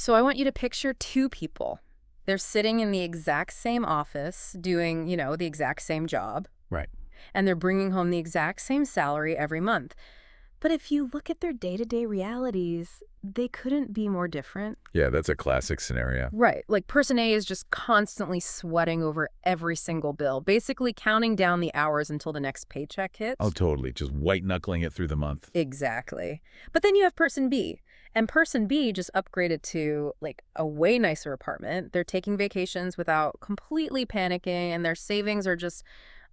So I want you to picture two people. They're sitting in the exact same office doing, the exact same job, Right. and they're bringing home the exact same salary every month. But if you look at their day-to-day realities, they couldn't be more different. Yeah, that's a classic scenario. Right. Like person A is just constantly sweating over every single bill, basically counting down the hours until the next paycheck Oh, hits. totally. Just white-knuckling it through the month. Exactly. But then you have person B. And person B just upgraded to like a way nicer apartment. They're taking vacations without completely panicking, and their savings are just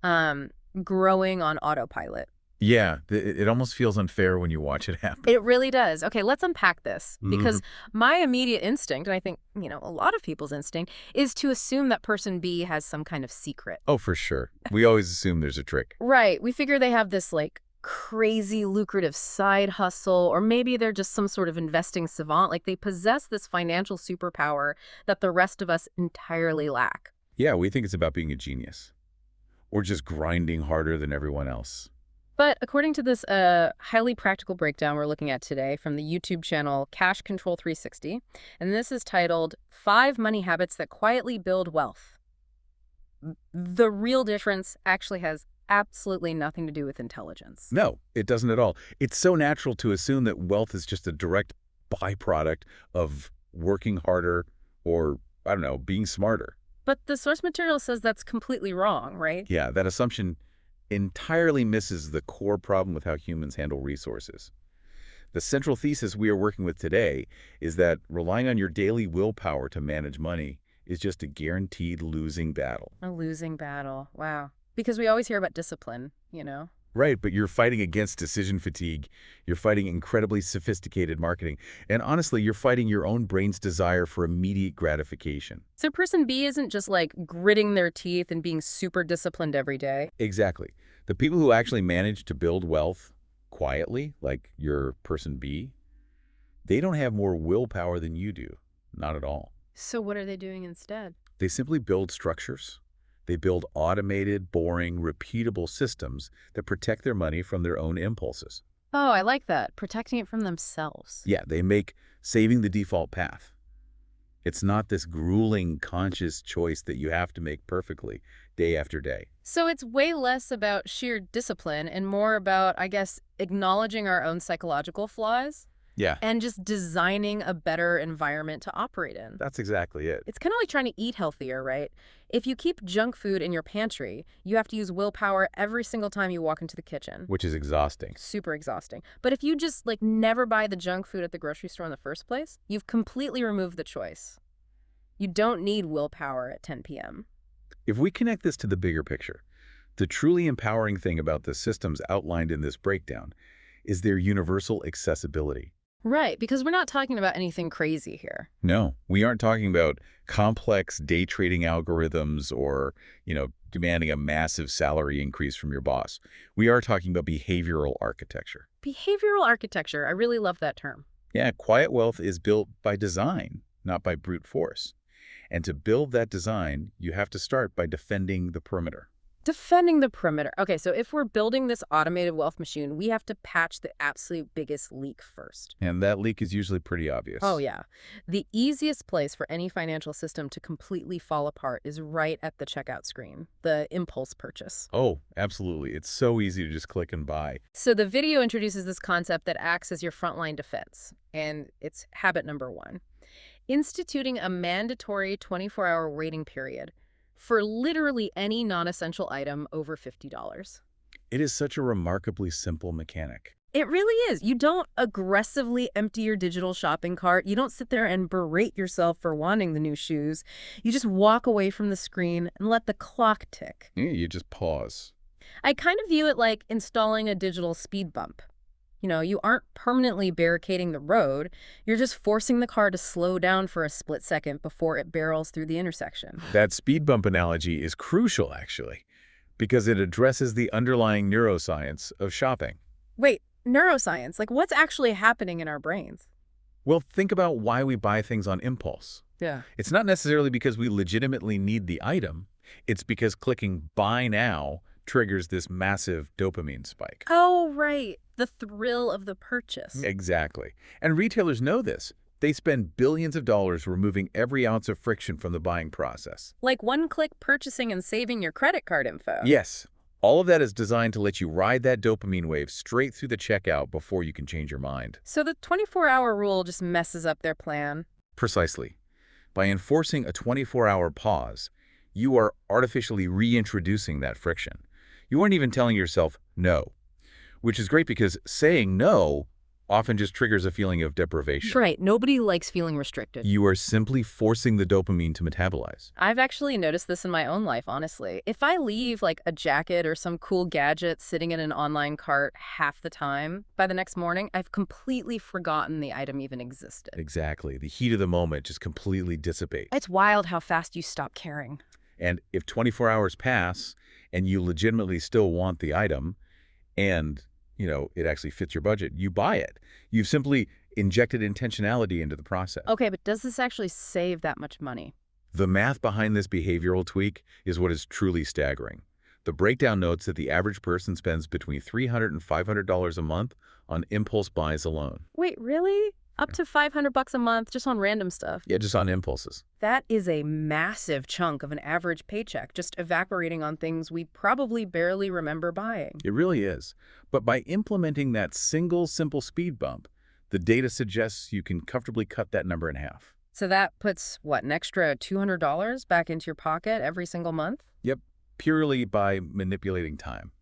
um, growing on autopilot. Yeah, it almost feels unfair when you watch it happen. It really does. Okay, let's unpack this Mhm. because my immediate instinct, and I think, a lot of people's instinct, is to assume that person B has some kind of secret. Oh, for sure. We always assume there's a trick. Right. We figure they have this like crazy lucrative side hustle, or maybe they're just some sort of investing savant. Like they possess this financial superpower that the rest of us entirely lack. Yeah, we think it's about being a genius. Or just grinding harder than everyone else. But according to this highly practical breakdown we're looking at today from the YouTube channel Cash Control 360, and this is titled 5 Money Habits That Quietly Build Wealth. The real difference actually has absolutely nothing to do with intelligence. No, it doesn't at all. It's so natural to assume that wealth is just a direct byproduct of working harder or, I don't know, being smarter. But the source material says that's completely wrong, right? Yeah, that assumption entirely misses the core problem with how humans handle resources. The central thesis we are working with today is that relying on your daily willpower to manage money is just a guaranteed losing battle. A losing battle. Wow. Because we always hear about discipline. Right, but you're fighting against decision fatigue. You're fighting incredibly sophisticated marketing. And honestly, you're fighting your own brain's desire for immediate gratification. So person B isn't just like gritting their teeth and being super disciplined every day. Exactly. The people who actually manage to build wealth quietly, like your person B, they don't have more willpower than you do. Not at all. So what are they doing instead? They simply build structures. They build automated, boring, repeatable systems that protect their money from their own impulses. Oh, I like that. Protecting it from themselves. Yeah, they make saving the default path. It's not this grueling, conscious choice that you have to make perfectly day after day. So it's way less about sheer discipline and more about, I guess, acknowledging our own psychological flaws Yeah, and just designing a better environment to operate in. that's exactly it. It's kind of like trying to eat healthier, right? If you keep junk food in your pantry, you have to use willpower every single time you walk into the kitchen. Which is exhausting. Super exhausting. But if you just like never buy the junk food at the grocery store in the first place, you've completely removed the choice. You don't need willpower at 10 p.m. If we connect this to the bigger picture, the truly empowering thing about the systems outlined in this breakdown is their universal accessibility. Right, because we're not talking about anything crazy here. No, we aren't talking about complex day trading algorithms or, demanding a massive salary increase from your boss. We are talking about behavioral architecture. Behavioral architecture, I really love that term. Yeah, quiet wealth is built by design, not by brute force. And to build that design, you have to start by defending the perimeter. Defending the perimeter. Okay, so if we're building this automated wealth machine, we have to patch the absolute biggest leak first. And that leak is usually pretty obvious. Oh, yeah. The easiest place for any financial system to completely fall apart is right at the checkout screen, the impulse purchase. Oh, absolutely. It's so easy to just click and buy. So the video introduces this concept that acts as your frontline defense, and it's habit number 1. Instituting a mandatory 24-hour waiting period for literally any non-essential item over $50. It is such a remarkably simple mechanic. It really is. You don't aggressively empty your digital shopping cart. You don't sit there and berate yourself for wanting the new shoes. You just walk away from the screen and let the clock tick. You just pause. I kind of view it like installing a digital speed bump. You aren't permanently barricading the road. You're just forcing the car to slow down for a split second before it barrels through the intersection. That speed bump analogy is crucial, actually, because it addresses the underlying neuroscience of shopping. Wait, neuroscience? Like what's actually happening in our brains? Well, think about why we buy things on impulse. Yeah. It's not necessarily because we legitimately need the item. It's because clicking buy now triggers this massive dopamine spike. Oh, right. The thrill of the purchase. Exactly. And retailers know this. They spend billions of dollars removing every ounce of friction from the buying process. Like one-click purchasing and saving your credit card info. Yes, all of that is designed to let you ride that dopamine wave straight through the checkout before you can change your mind. So the 24-hour rule just messes up their plan. Precisely. By enforcing a 24-hour pause, you are artificially reintroducing that friction. You aren't even telling yourself no, which is great because saying no often just triggers a feeling of deprivation. Right. Nobody likes feeling restricted. You are simply forcing the dopamine to metabolize. I've actually noticed this in my own life, honestly. If I leave like a jacket or some cool gadget sitting in an online cart half the time, by the next morning, I've completely forgotten the item even existed. Exactly. The heat of the moment just completely dissipates. It's wild how fast you stop caring. And if 24 hours pass and you legitimately still want the item and it actually fits your budget, you buy it. You've simply injected intentionality into the process. Okay, but does this actually save that much money? The math behind this behavioral tweak is what is truly staggering. The breakdown notes that the average person spends between $300 and $500 a month on impulse buys alone. Wait, really? Up to $500 a month just on random stuff? Yeah, just on impulses. That is a massive chunk of an average paycheck just evaporating on things we probably barely remember buying. It really is. But by implementing that single simple speed bump, the data suggests you can comfortably cut that number in half. So that puts, what, an extra $200 back into your pocket every single month? Yep, purely by manipulating time,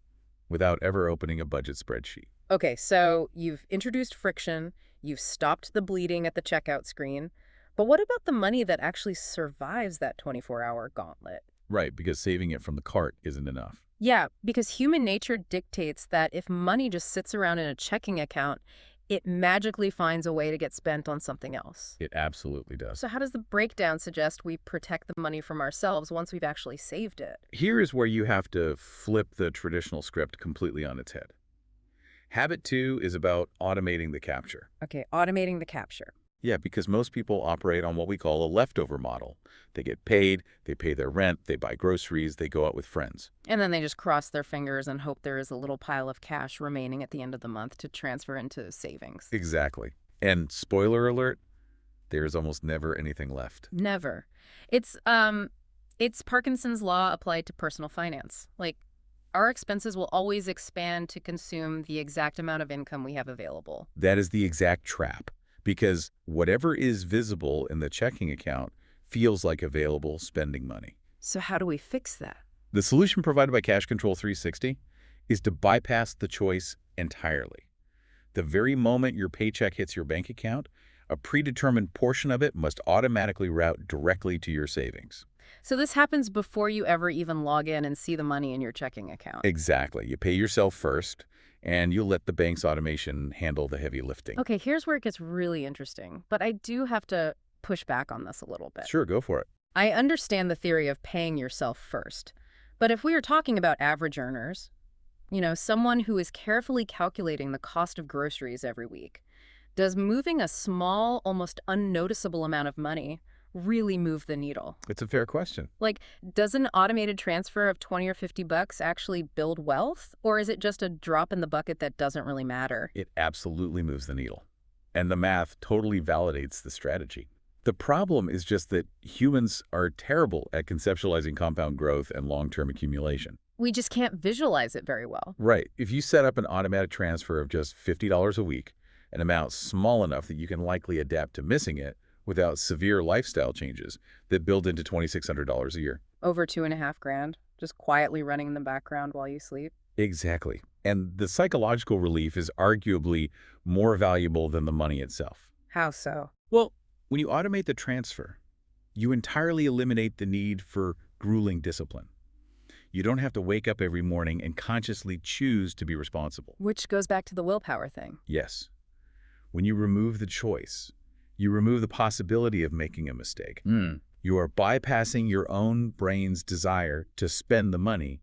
without ever opening a budget spreadsheet. Okay, so you've introduced friction, you've stopped the bleeding at the checkout screen, but what about the money that actually survives that 24-hour gauntlet? Right, because saving it from the cart isn't enough. Yeah, because human nature dictates that if money just sits around in a checking account, it magically finds a way to get spent on something else. It absolutely does. So how does the breakdown suggest we protect the money from ourselves once we've actually saved it? Here is where you have to flip the traditional script completely on its head. Habit 2 is about automating the capture. Okay, automating the capture. Yeah, because most people operate on what we call a leftover model. They get paid, they pay their rent, they buy groceries, they go out with friends. And then they just cross their fingers and hope there is a little pile of cash remaining at the end of the month to transfer into savings. Exactly. And spoiler alert, there's almost never anything left. Never. It's Parkinson's law applied to personal finance. Like, our expenses will always expand to consume the exact amount of income we have available. That is the exact trap. Because whatever is visible in the checking account feels like available spending money. So how do we fix that? The solution provided by Cash Control 360 is to bypass the choice entirely. The very moment your paycheck hits your bank account, a predetermined portion of it must automatically route directly to your savings. So this happens before you ever even log in and see the money in your checking account. Exactly. You pay yourself first, and you let the bank's automation handle the heavy lifting. Okay, here's where it gets really interesting, but I do have to push back on this a little bit. Sure, go for it. I understand the theory of paying yourself first, but if we are talking about average earners, someone who is carefully calculating the cost of groceries every week, does moving a small, almost unnoticeable amount of money really move the needle? It's a fair question. Like, does an automated transfer of 20 or 50 bucks actually build wealth, or is it just a drop in the bucket that doesn't really matter? It absolutely moves the needle. And the math totally validates the strategy. The problem is just that humans are terrible at conceptualizing compound growth and long-term accumulation. We just can't visualize it very well. Right. If you set up an automatic transfer of just $50 a week, an amount small enough that you can likely adapt to missing it, without severe lifestyle changes that build into $2,600 a year. Over $2,500, just quietly running in the background while you sleep. Exactly. And the psychological relief is arguably more valuable than the money itself. How so? Well, when you automate the transfer, you entirely eliminate the need for grueling discipline. You don't have to wake up every morning and consciously choose to be responsible. Which goes back to the willpower thing. Yes. When you remove the choice, you remove the possibility of making a mistake. You are bypassing your own brain's desire to spend the money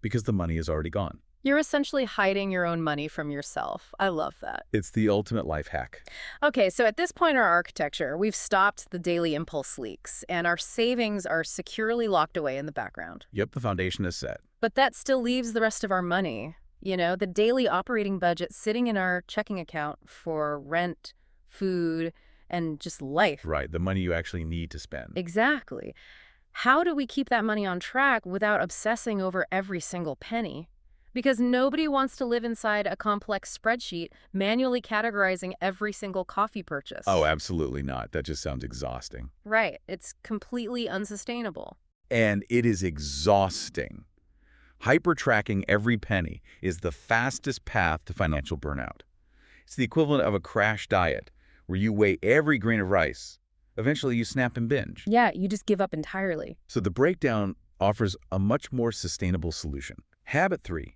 because the money is already gone. You're essentially hiding your own money from yourself. I love that. It's the ultimate life hack. Okay, so at this point in our architecture, we've stopped the daily impulse leaks, and our savings are securely locked away in the background. Yep, the foundation is set. But that still leaves the rest of our money. The daily operating budget sitting in our checking account for rent, food, and just life. Right, the money you actually need to spend. Exactly. How do we keep that money on track without obsessing over every single penny? Because nobody wants to live inside a complex spreadsheet manually categorizing every single coffee Oh, purchase. absolutely not. That just sounds exhausting. Right. It's completely unsustainable. And it is exhausting. Hyper-tracking every penny is the fastest path to financial burnout. It's the equivalent of a crash diet, where you weigh every grain of rice. Eventually, you snap and binge. Yeah, you just give up entirely. So the breakdown offers a much more sustainable solution. Habit 3,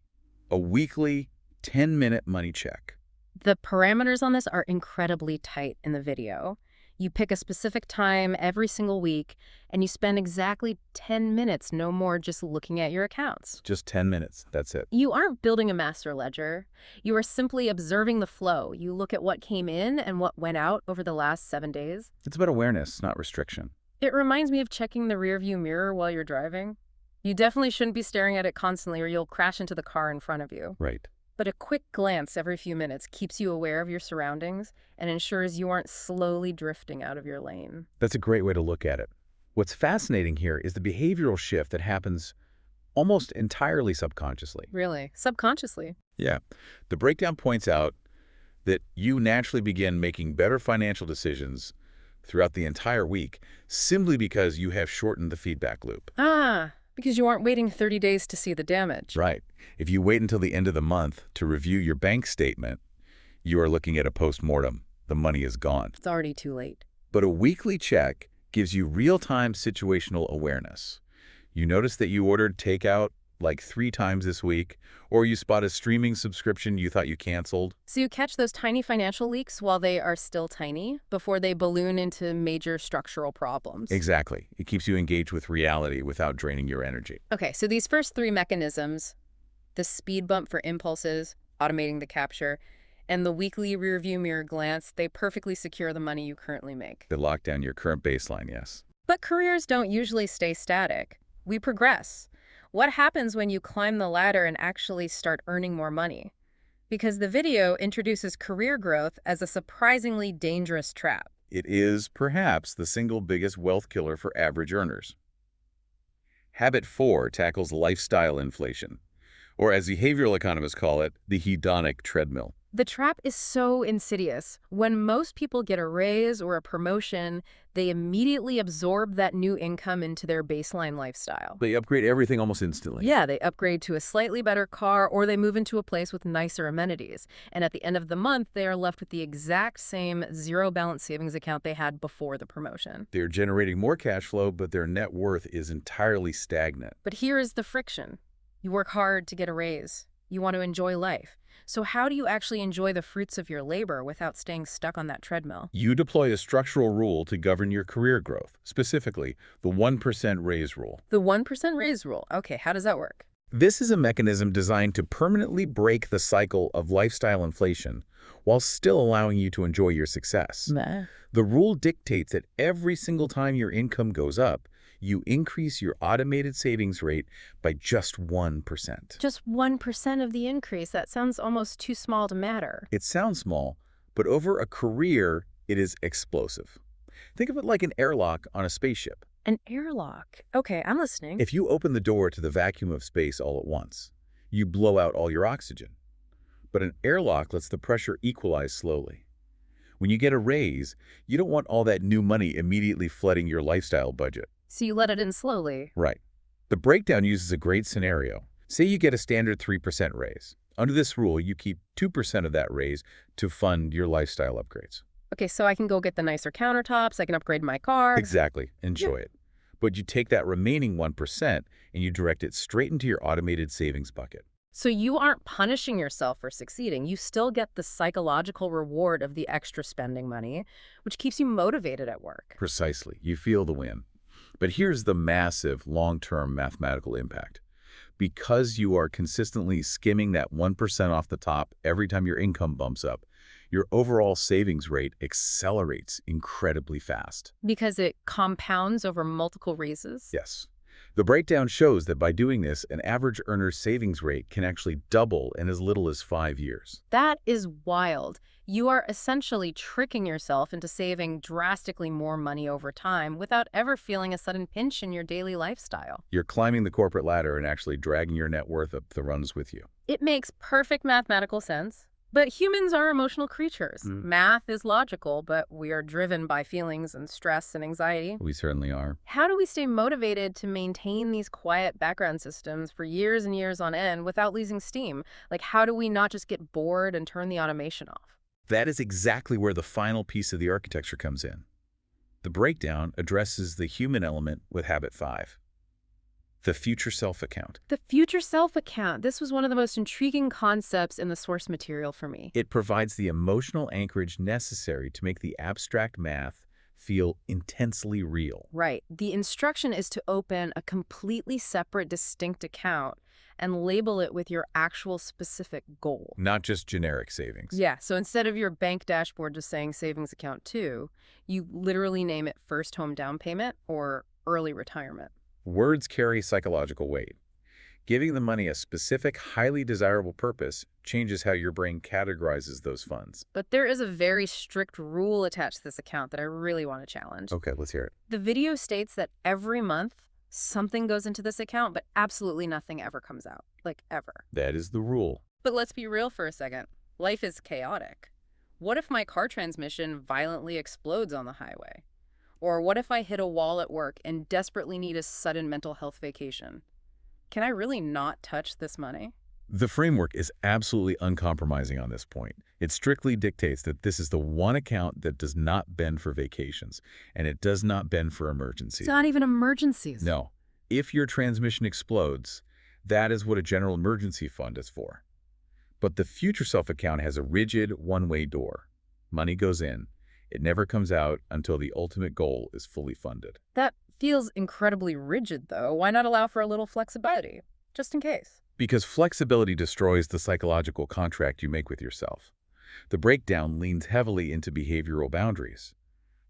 a weekly 10-minute money check. The parameters on this are incredibly tight in the video. You pick a specific time every single week, and you spend exactly 10 minutes, no more, just looking at your accounts. Just 10 minutes, that's it. You aren't building a master ledger. You are simply observing the flow. You look at what came in and what went out over the last 7 days. It's about awareness, not restriction. It reminds me of checking the rearview mirror while you're driving. You definitely shouldn't be staring at it constantly or you'll crash into the car in front of you. Right. But a quick glance every few minutes keeps you aware of your surroundings and ensures you aren't slowly drifting out of your lane. That's a great way to look at it. What's fascinating here is the behavioral shift that happens almost entirely subconsciously. Really? Subconsciously. Yeah. The breakdown points out that you naturally begin making better financial decisions throughout the entire week simply because you have shortened the feedback loop. Ah, because you aren't waiting 30 days to see the damage. Right. If you wait until the end of the month to review your bank statement, you are looking at a post-mortem. The money is gone. It's already too late. But a weekly check gives you real-time situational awareness. You notice that you ordered takeout like 3 times this week, or you spot a streaming subscription you thought you canceled. So you catch those tiny financial leaks while they are still tiny, before they balloon into major structural problems. Exactly. It keeps you engaged with reality without draining your energy. Okay, so these first 3 mechanisms, the speed bump for impulses, automating the capture, and the weekly rearview mirror glance, they perfectly secure the money you currently make. They lock down your current baseline, yes. But careers don't usually stay static. We progress. What happens when you climb the ladder and actually start earning more money? Because the video introduces career growth as a surprisingly dangerous trap. It is perhaps the single biggest wealth killer for average earners. Habit 4 tackles lifestyle inflation, or as behavioral economists call it, the hedonic treadmill. The trap is so insidious. When most people get a raise or a promotion, they immediately absorb that new income into their baseline lifestyle. They upgrade everything almost instantly. Yeah, they upgrade to a slightly better car or they move into a place with nicer amenities. And at the end of the month, they are left with the exact same zero balance savings account they had before the promotion. They're generating more cash flow, but their net worth is entirely stagnant. But here is the friction. You work hard to get a raise. You want to enjoy life. So how do you actually enjoy the fruits of your labor without staying stuck on that treadmill? You deploy a structural rule to govern your career growth, specifically the 1% raise rule. The 1% raise rule. Okay, how does that work? This is a mechanism designed to permanently break the cycle of lifestyle inflation while still allowing you to enjoy your success. Meh. The rule dictates that every single time your income goes up, you increase your automated savings rate by just 1%. Just 1% of the increase. That sounds almost too small to matter. It sounds small, but over a career, it is explosive. Think of it like an airlock on a spaceship. An airlock. Okay, I'm listening. If you open the door to the vacuum of space all at once, you blow out all your oxygen. But an airlock lets the pressure equalize slowly. When you get a raise, you don't want all that new money immediately flooding your lifestyle budget. So you let it in slowly. Right. The breakdown uses a great scenario. Say you get a standard 3% raise. Under this rule, you keep 2% of that raise to fund your lifestyle upgrades. Okay, so I can go get the nicer countertops, I can upgrade my car. Exactly. Enjoy it. But you take that remaining 1% and you direct it straight into your automated savings bucket. So you aren't punishing yourself for succeeding. You still get the psychological reward of the extra spending money, which keeps you motivated at work. Precisely. You feel the win. But here's the massive long-term mathematical impact. Because you are consistently skimming that 1% off the top every time your income bumps up, your overall savings rate accelerates incredibly fast. Because it compounds over multiple raises? Yes. The breakdown shows that by doing this, an average earner's savings rate can actually double in as little as 5 years. That is wild. You are essentially tricking yourself into saving drastically more money over time without ever feeling a sudden pinch in your daily lifestyle. You're climbing the corporate ladder and actually dragging your net worth up the rungs with you. It makes perfect mathematical sense. But humans are emotional creatures. Math is logical, but we are driven by feelings and stress and anxiety. We certainly are. How do we stay motivated to maintain these quiet background systems for years and years on end without losing steam? Like, how do we not just get bored and turn the automation off? That is exactly where the final piece of the architecture comes in. The breakdown addresses the human element with habit 5, the future self account. The future self account. This was one of the most intriguing concepts in the source material for me. It provides the emotional anchorage necessary to make the abstract math feel intensely real. Right. The instruction is to open a completely separate, distinct account and label it with your actual specific goal. Not just generic savings. Yeah, so instead of your bank dashboard just saying savings account 2, you literally name it first home down payment or early retirement. Words carry psychological weight. Giving the money a specific, highly desirable purpose changes how your brain categorizes those funds. But there is a very strict rule attached to this account that I really want to challenge. Okay, let's hear it. The video states that every month something goes into this account, but absolutely nothing ever comes out. Like, ever. That is the rule. But let's be real for a second. Life is chaotic. What if my car transmission violently explodes on the highway? Or what if I hit a wall at work and desperately need a sudden mental health vacation? Can I really not touch this money? The framework is absolutely uncompromising on this point. It strictly dictates that this is the one account that does not bend for vacations, and it does not bend for emergencies. It's not even emergencies. No. If your transmission explodes, that is what a general emergency fund is for. But the future self account has a rigid one-way door. Money goes in. It never comes out until the ultimate goal is fully funded. That feels incredibly rigid, though. Why not allow for a little flexibility, just in case? Because flexibility destroys the psychological contract you make with yourself. The breakdown leans heavily into behavioral boundaries.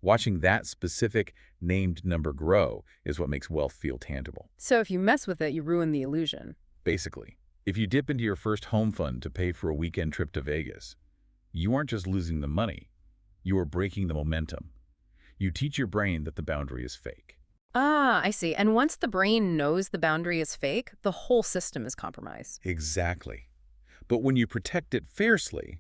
Watching that specific named number grow is what makes wealth feel tangible. So if you mess with it, you ruin the illusion. Basically, if you dip into your first home fund to pay for a weekend trip to Vegas, you aren't just losing the money, you are breaking the momentum. You teach your brain that the boundary is fake. Ah, I see. And once the brain knows the boundary is fake, the whole system is compromised. Exactly. But when you protect it fiercely,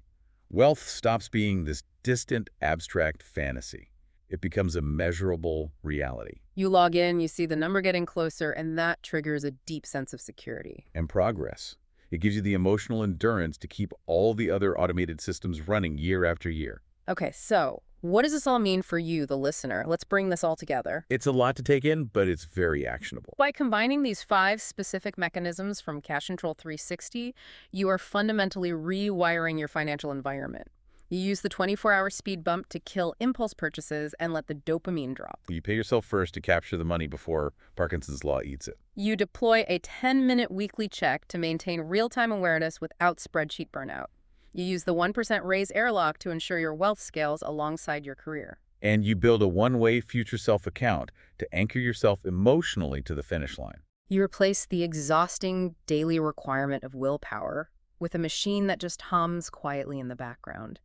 wealth stops being this distant, abstract fantasy. It becomes a measurable reality. You log in, you see the number getting closer, and that triggers a deep sense of security. And progress. It gives you the emotional endurance to keep all the other automated systems running year after year. Okay, so what does this all mean for you, the listener? Let's bring this all together. It's a lot to take in, but it's very actionable. By combining these 5 specific mechanisms from Cash Control 360, you are fundamentally rewiring your financial environment. You use the 24-hour speed bump to kill impulse purchases and let the dopamine drop. You pay yourself first to capture the money before Parkinson's law eats it. You deploy a 10-minute weekly check to maintain real-time awareness without spreadsheet burnout. You use the 1% raise airlock to ensure your wealth scales alongside your career. And you build a one-way future self account to anchor yourself emotionally to the finish line. You replace the exhausting daily requirement of willpower with a machine that just hums quietly in the background.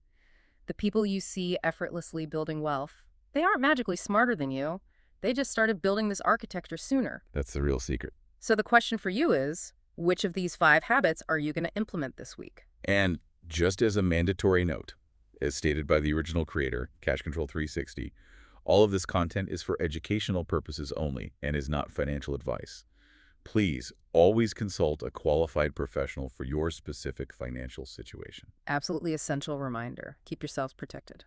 The people you see effortlessly building wealth, they aren't magically smarter than you. They just started building this architecture sooner. That's the real secret. So the question for you is, which of these 5 habits are you going to implement this week? And just as a mandatory note, as stated by the original creator, Cash Control 360, all of this content is for educational purposes only and is not financial advice. Please always consult a qualified professional for your specific financial situation. Absolutely essential reminder. Keep yourselves protected.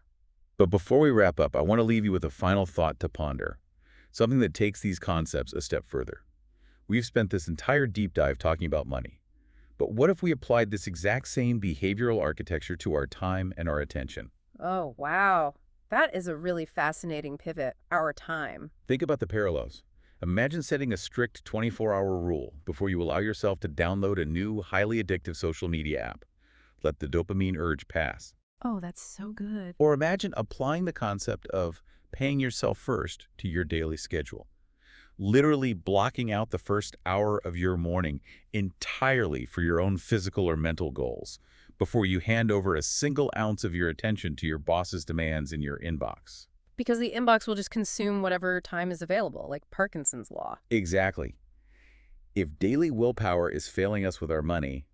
But before we wrap up, I want to leave you with a final thought to ponder, something that takes these concepts a step further. We've spent this entire deep dive talking about money. But what if we applied this exact same behavioral architecture to our time and our attention? Oh, wow. That is a really fascinating pivot. Our time. Think about the parallels. Imagine setting a strict 24-hour rule before you allow yourself to download a new, highly addictive social media app. Let the dopamine urge pass. Oh, that's so good. Or imagine applying the concept of paying yourself first to your daily schedule. literally blocking out the first hour of your morning entirely for your own physical or mental goals before you hand over a single ounce of your attention to your boss's demands in your inbox. Because the inbox will just consume whatever time is available, like Parkinson's law. Exactly. If daily willpower is failing us with our money,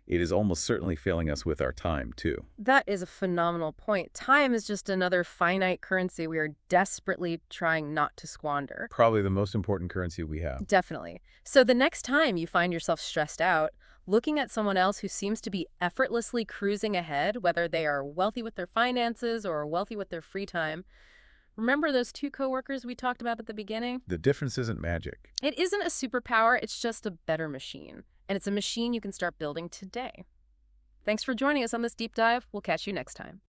it is almost certainly failing us with our time, too. That is a phenomenal point. Time is just another finite currency we are desperately trying not to squander. Probably the most important currency we have. Definitely. So the next time you find yourself stressed out, looking at someone else who seems to be effortlessly cruising ahead, whether they are wealthy with their finances or wealthy with their free time, remember those two coworkers we talked about at the beginning? The difference isn't magic. It isn't a superpower, it's just a better machine. And it's a machine you can start building today. Thanks for joining us on this deep dive. We'll catch you next time.